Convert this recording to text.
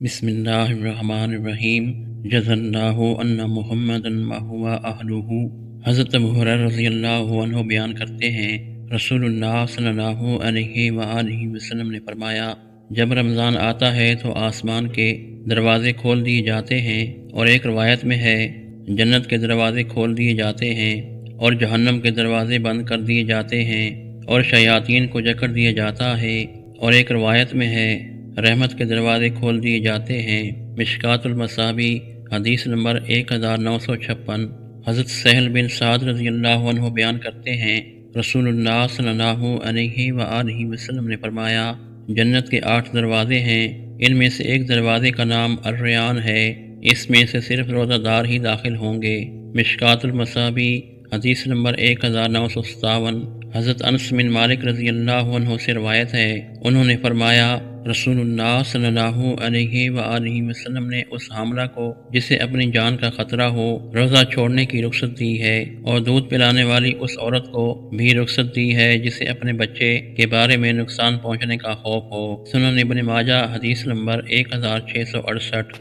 बिस्मिल्लाहिर्रहमानिर्रहीम। जज़ल्लाहु अन्ना मुहम्मदन व हुवा अहलुहु। हज़रत अबू हुरैरा रज़ियल्लाहु अन्हु बयान करते हैं, रसूलुल्लाह सल्लल्लाहु अलैहि व आलिहि वसल्लम ने फरमाया, जब रमज़ान आता है तो आसमान के दरवाज़े खोल दिए जाते हैं, और एक रवायत में है जन्नत के दरवाज़े खोल दिए जाते हैं और जहन्नम के दरवाज़े बंद कर दिए जाते हैं और शयातीन को जकड़ दिया जाता है, और एक रवायत में है रहमत के दरवाज़े खोल दिए जाते हैं। मिशकातुल मसाबी हदीस नंबर 1956। हज़रत सहल बिन साद रज़ियल्लाहु अन्हु बयान करते हैं, रसूलुल्लाह सल्लल्लाहु अलैहि व आलिहि वसल्लम ने फरमाया, जन्नत के 8 दरवाज़े हैं, इनमें से एक दरवाज़े का नाम अर्रयान है, इसमें से सिर्फ रोज़ादार ही दाखिल होंगे। मिशकातुल मसाबी हदीस नंबर 1957। हज़रत अनस बिन मालिक रज़ियल्लाहु अन्हु से रवायत है, उन्होंने फरमाया, रसूलुल्लाह सल्लल्लाहु अलैहि व आलिहि वसल्लम ने उस हामला को जिसे अपनी जान का खतरा हो रोज़ा छोड़ने की रुख्सत दी है, और दूध पिलाने वाली उस औरत को भी रुख्सत दी है जिसे अपने बच्चे के बारे में नुकसान पहुँचने का खौफ हो। सुनन इब्न माजा हदीस नंबर 1668।